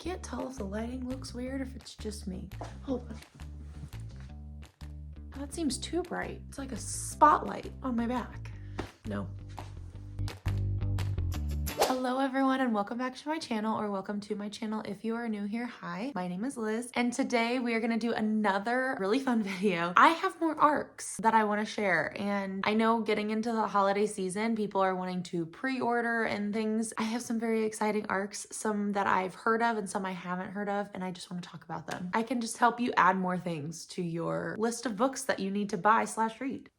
Can't tell if the lighting looks weird or if it's just me. Hold on. That seems too bright. It's like a spotlight on my back. No. Hello everyone and welcome back to my channel, or welcome to my channel if you are new here. Hi, my name is Liz and today we are gonna do another really fun video. I have more ARCs that I want to share, and I know getting into the holiday season people are wanting to pre-order and things. I have some very exciting ARCs, some that I've heard of and some I haven't heard of, and I just want to talk about them. I can just help you add more things to your list of books that you need to buy / read.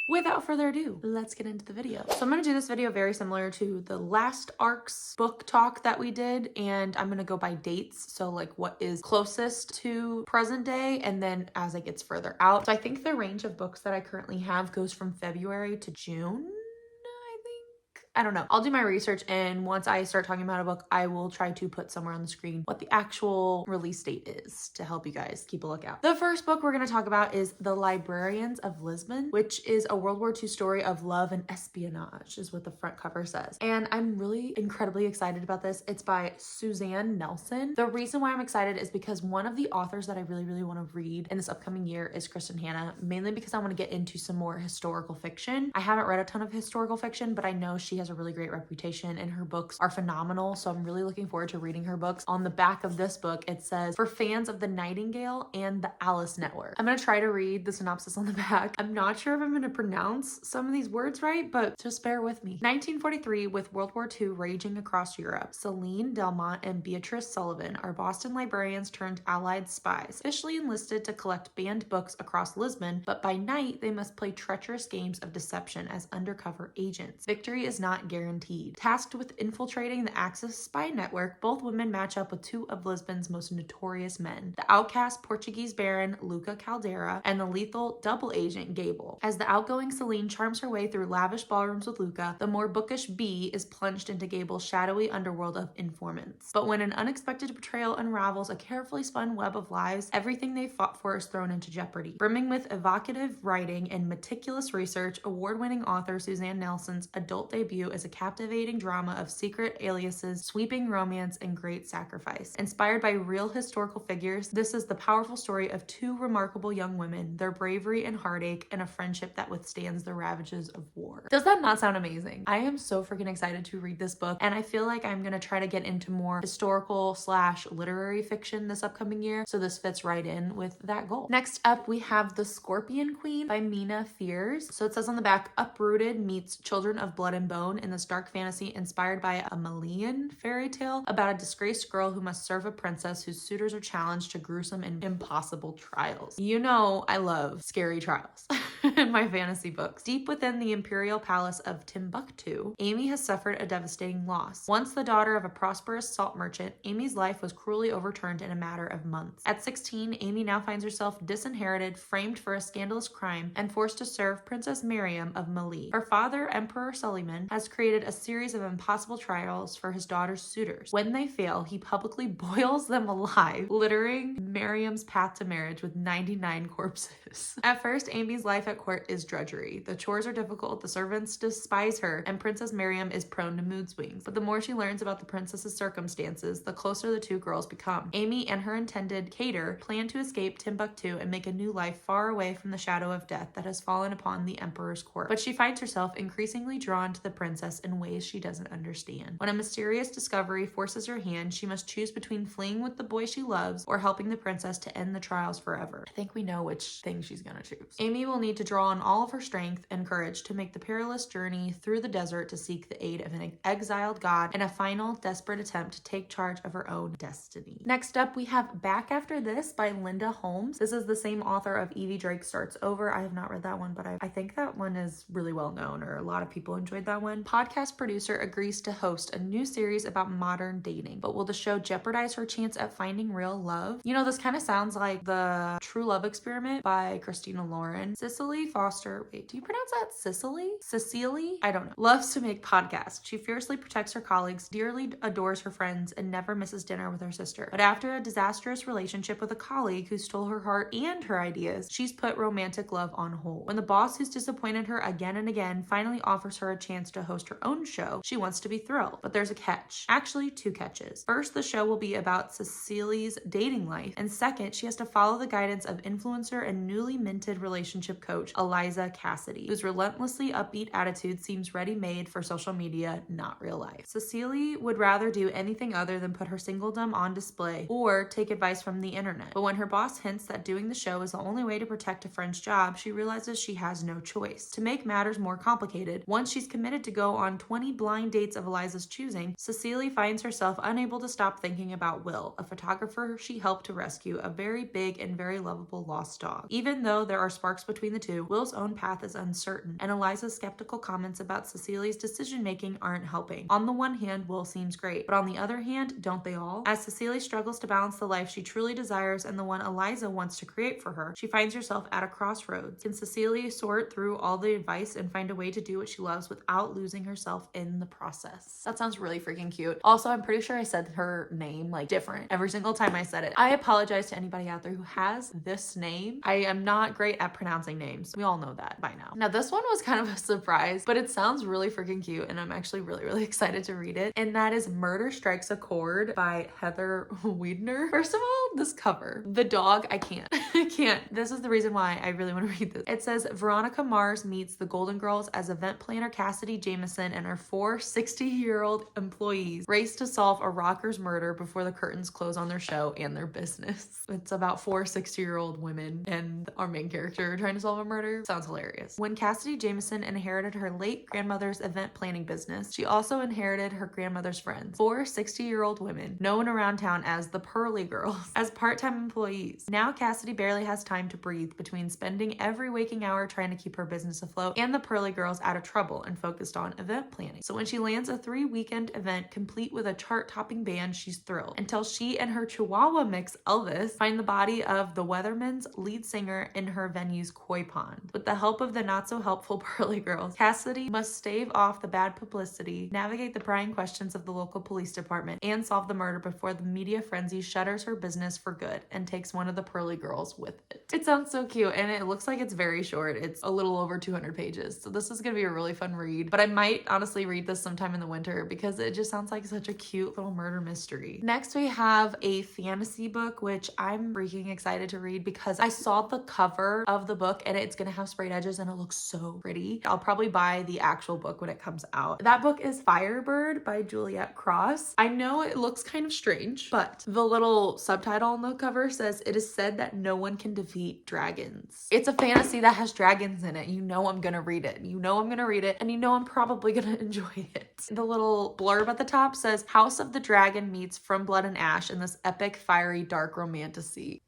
Without further ado, let's get into the video. So I'm gonna do this video very similar to the last ARCs book talk that we did, and I'm gonna go by dates. So like what is closest to present day, and then as it gets further out. So I think the range of books that I currently have goes from February to June. I don't know. I'll do my research, and once I start talking about a book, I will try to put somewhere on the screen what the actual release date is to help you guys keep a lookout. The first book we're going to talk about is The Librarians of Lisbon, which is a World War II story of love and espionage, is what the front cover says. And I'm really incredibly excited about this. It's by Suzanne Nelson. The reason why I'm excited is because one of the authors that I really want to read in this upcoming year is Kristin Hannah, mainly because I want to get into some more historical fiction. I haven't read a ton of historical fiction, but I know she has a really great reputation and her books are phenomenal, so I'm really looking forward to reading her books. On the back of this book it says, for fans of the Nightingale and the Alice Network. I'm gonna try to read the synopsis on the back. I'm not sure if I'm gonna pronounce some of these words right, but just bear with me. 1943, with World War II raging across Europe, Celine Delmont and Beatrice Sullivan are Boston librarians turned Allied spies, officially enlisted to collect banned books across Lisbon, but by night they must play treacherous games of deception as undercover agents. Victory is not guaranteed. Tasked with infiltrating the Axis spy network, both women match up with two of Lisbon's most notorious men, the outcast Portuguese Baron Luca Caldera and the lethal double agent Gable. As the outgoing Celine charms her way through lavish ballrooms with Luca, the more bookish Bee is plunged into Gable's shadowy underworld of informants. But when an unexpected betrayal unravels a carefully spun web of lies, everything they fought for is thrown into jeopardy. Brimming with evocative writing and meticulous research, award-winning author Suzanne Nelson's adult debut is a captivating drama of secret aliases, sweeping romance, and great sacrifice. Inspired by real historical figures, this is the powerful story of two remarkable young women, their bravery and heartache, and a friendship that withstands the ravages of war. Does that not sound amazing? I am so freaking excited to read this book, and I feel like I'm gonna try to get into more historical / literary fiction this upcoming year, so this fits right in with that goal. Next up, we have The Scorpion Queen by Mina Fears. So it says on the back, Uprooted meets Children of Blood and Bone in this dark fantasy inspired by a Malian fairy tale about a disgraced girl who must serve a princess whose suitors are challenged to gruesome and impossible trials. You know I love scary trials in my fantasy books. Deep within the imperial palace of Timbuktu, Amy has suffered a devastating loss. Once the daughter of a prosperous salt merchant, Amy's life was cruelly overturned in a matter of months. At 16, Amy now finds herself disinherited, framed for a scandalous crime, and forced to serve Princess Miriam of Mali. Her father, Emperor Suleiman, has created a series of impossible trials for his daughter's suitors. When they fail, he publicly boils them alive, littering Miriam's path to marriage with 99 corpses. At first, Amy's life at court is drudgery. The chores are difficult, the servants despise her, and Princess Miriam is prone to mood swings. But the more she learns about the princess's circumstances, the closer the two girls become. Amy and her intended Cater plan to escape Timbuktu and make a new life far away from the shadow of death that has fallen upon the emperor's court. But she finds herself increasingly drawn to the princess in ways she doesn't understand. When a mysterious discovery forces her hand, she must choose between fleeing with the boy she loves or helping the princess to end the trials forever. I think we know which thing she's gonna choose. Amy will need to draw on all of her strength and courage to make the perilous journey through the desert to seek the aid of an exiled god in a final desperate attempt to take charge of her own destiny. Next up, we have Back After This by Linda Holmes. This is the same author of Evie Drake Starts Over. I have not read that one, but I think that one is really well known, or a lot of people enjoyed that one. Podcast producer agrees to host a new series about modern dating, but will the show jeopardize her chance at finding real love? You know, this kind of sounds like The True Love Experiment by Christina Lauren. Cicely Foster, wait, do you pronounce that Cicely? Cecily? I don't know. Loves to make podcasts. She fiercely protects her colleagues, dearly adores her friends, and never misses dinner with her sister. But after a disastrous relationship with a colleague who stole her heart and her ideas, she's put romantic love on hold. When the boss who's disappointed her again and again finally offers her a chance to host her own show, she wants to be thrilled. But there's a catch. Actually, two catches. First, the show will be about Cecily's dating life. And second, she has to follow the guidance of influencer and newly minted relationship coach Eliza Cassidy, whose relentlessly upbeat attitude seems ready-made for social media, not real life. Cecily would rather do anything other than put her singledom on display or take advice from the internet. But when her boss hints that doing the show is the only way to protect a friend's job, she realizes she has no choice. To make matters more complicated, once she's committed to go on 20 blind dates of Eliza's choosing, Cecily finds herself unable to stop thinking about Will, a photographer she helped to rescue a very big and very lovable lost dog. Even though there are sparks between the two, Will's own path is uncertain, and Eliza's skeptical comments about Cecily's decision-making aren't helping. On the one hand, Will seems great, but on the other hand, don't they all? As Cecily struggles to balance the life she truly desires and the one Eliza wants to create for her, she finds herself at a crossroads. Can Cecily sort through all the advice and find a way to do what she loves without losing herself in the process? That sounds really freaking cute. Also, I'm pretty sure I said her name like different every single time I said it. I apologize to anybody out there who has this name. I am not great at pronouncing names. We all know that by now. Now, this one was kind of a surprise, but it sounds really freaking cute, and I'm actually really excited to read it. And that is Murder Strikes a Chord by Heather Weidner. First of all, this cover. The dog, I can't. I can't. This is the reason why I really want to read this. It says, Veronica Mars meets the Golden Girls as event planner Cassidy Jameson and her 4 60-year-old employees race to solve a rocker's murder before the curtains close on their show and their business. It's about 4 60-year-old women and our main character trying to solve a murder. Sounds hilarious. When Cassidy Jameson inherited her late grandmother's event planning business, she also inherited her grandmother's friends, 4 60-year-old women known around town as the Pearly Girls, as part-time employees. Now Cassidy barely has time to breathe between spending every waking hour trying to keep her business afloat and the Pearly Girls out of trouble and focused on event planning. So when she lands a 3-weekend event complete with a chart-topping band, she's thrilled, until she and her Chihuahua mix Elvis find the body of the Weatherman's lead singer in her venue's koi pond. With the help of the not-so-helpful Pearly Girls, Cassidy must stave off the bad publicity, navigate the prying questions of the local police department, and solve the murder before the media frenzy shutters her business for good and takes one of the Pearly Girls with it. It sounds so cute, and it looks like it's very short. It's a little over 200 pages, so this is gonna be a really fun read, but I might honestly read this sometime in the winter because it just sounds like such a cute little murder mystery. Next, we have a fantasy book, which I'm freaking excited to read because I saw the cover of the book and it's gonna have sprayed edges and it looks so pretty. I'll probably buy the actual book when it comes out. That book is Firebird by Juliet Cross. I know it looks kind of strange, but the little subtitle on the cover says, "It is said that no one can defeat dragons." It's a fantasy that has dragons in it. You know I'm gonna read it. You know I'm gonna read it, and you know I'm probably gonna enjoy it. The little blurb at the top says, "House of the Dragon meets From Blood and Ash in this epic, fiery, dark romantasy."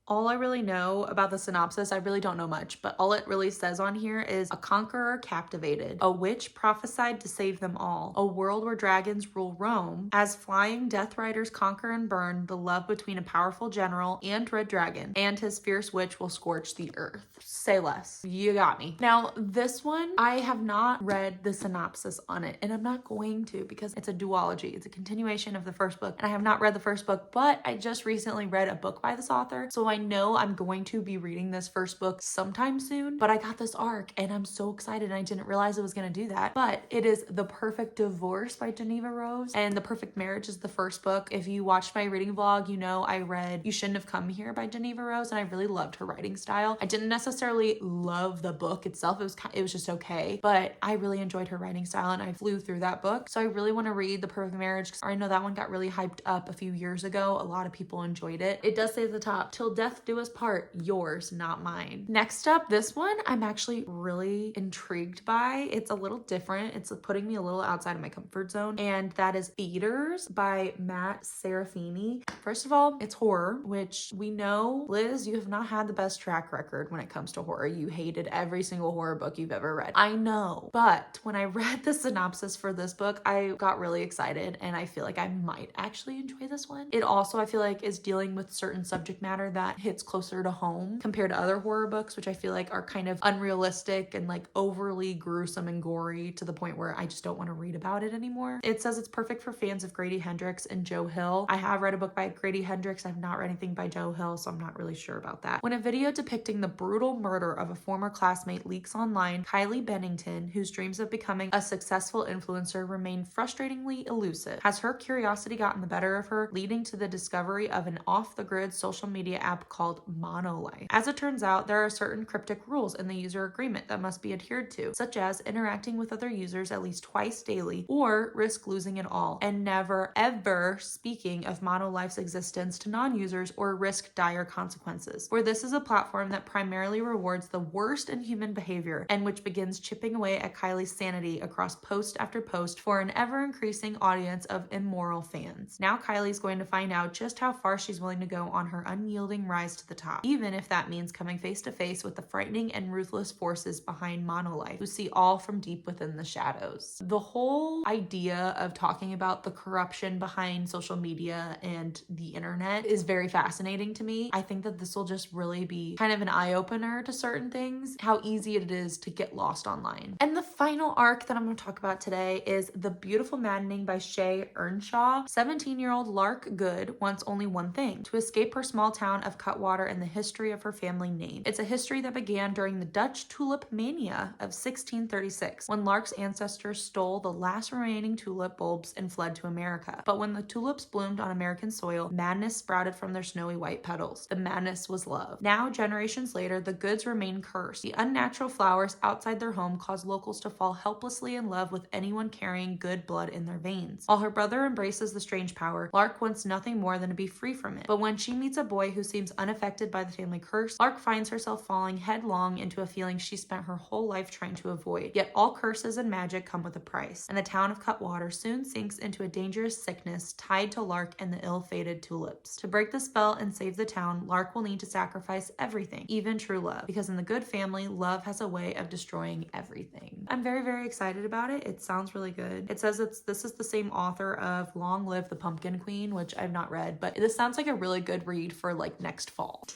All I really know about the synopsis, I really don't know much, but all it really says on here is a conqueror captivated, a witch prophesied to save them all, a world where dragons rule Rome, as flying death riders conquer and burn, the love between a powerful general and red dragon, and his fierce witch will scorch the earth. Say less. You got me. Now, this one, I have not read the synopsis on it, and I'm not going to because it's a duology. It's a continuation of the first book, and I have not read the first book, but I just recently read a book by this author, so I know I'm going to be reading this first book sometime soon, but I got this arc and I'm so excited and I didn't realize I was going to do that. But it is The Perfect Divorce by Geneva Rose, and The Perfect Marriage is the first book. If you watched my reading vlog, you know I read You Shouldn't Have Come Here by Geneva Rose, and I really loved her writing style. I didn't necessarily love the book itself. It was just okay, but I really enjoyed her writing style and I flew through that book. So I really want to read The Perfect Marriage because I know that one got really hyped up a few years ago. A lot of people enjoyed it. It does say at the top, "Till death do us part, yours, not mine." Next up, this one I'm actually really intrigued by. It's a little different. It's putting me a little outside of my comfort zone, and that is Eaters by Matt Serafini. First of all, it's horror, which we know, Liz, you have not had the best track record when it comes to horror. You hated every single horror book you've ever read. I know, but when I read the synopsis for this book, I got really excited and I feel like I might actually enjoy this one. It also, I feel like, is dealing with certain subject matter that that hits closer to home compared to other horror books, which I feel like are kind of unrealistic and like overly gruesome and gory to the point where I just don't want to read about it anymore. It says it's perfect for fans of Grady Hendrix and Joe Hill. I have read a book by Grady Hendrix. I've not read anything by Joe Hill, so I'm not really sure about that. When a video depicting the brutal murder of a former classmate leaks online, Kylie Bennington, whose dreams of becoming a successful influencer remain frustratingly elusive, has her curiosity gotten the better of her, leading to the discovery of an off-the-grid social media app called Monolife. As it turns out, there are certain cryptic rules in the user agreement that must be adhered to, such as interacting with other users at least twice daily or risk losing it all, and never ever speaking of Monolife's existence to non-users or risk dire consequences. For this is a platform that primarily rewards the worst in human behavior and which begins chipping away at Kylie's sanity across post after post for an ever-increasing audience of immoral fans. Now Kylie's going to find out just how far she's willing to go on her unyielding rise to the top, even if that means coming face to face with the frightening and ruthless forces behind Monolife, who see all from deep within the shadows. The whole idea of talking about the corruption behind social media and the internet is very fascinating to me. I think that this will just really be kind of an eye-opener to certain things, how easy it is to get lost online. And the final arc that I'm going to talk about today is The Beautiful Maddening by Shay Earnshaw. 17-year-old Lark Good wants only one thing: to escape her small town of Cutwater and the history of her family name. It's a history that began during the Dutch tulip mania of 1636, when Lark's ancestors stole the last remaining tulip bulbs and fled to America. But when the tulips bloomed on American soil, madness sprouted from their snowy white petals. The madness was love. Now, generations later, the Goods remain cursed. The unnatural flowers outside their home cause locals to fall helplessly in love with anyone carrying good blood in their veins. While her brother embraces the strange power, Lark wants nothing more than to be free from it. But when she meets a boy who seems unaffected by the family curse, Lark finds herself falling headlong into a feeling she spent her whole life trying to avoid. Yet all curses and magic come with a price, and the town of Cutwater soon sinks into a dangerous sickness tied to Lark and the ill-fated tulips. To break the spell and save the town, Lark will need to sacrifice everything, even true love, because in the Good family, love has a way of destroying everything. I'm very, very excited about it. It sounds really good. It says this is the same author of Long Live the Pumpkin Queen, which I've not read, but this sounds like a really good read for like next fall.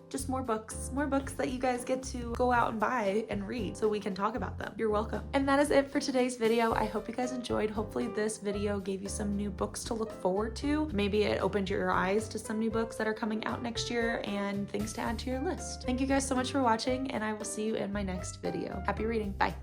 Just more books that you guys get to go out and buy and read so we can talk about them. You're welcome. And that is it for today's video. I hope you guys enjoyed. Hopefully this video gave you some new books to look forward to. Maybe it opened your eyes to some new books that are coming out next year and things to add to your list. Thank you guys so much for watching, and I will see you in my next video. Happy reading. Bye.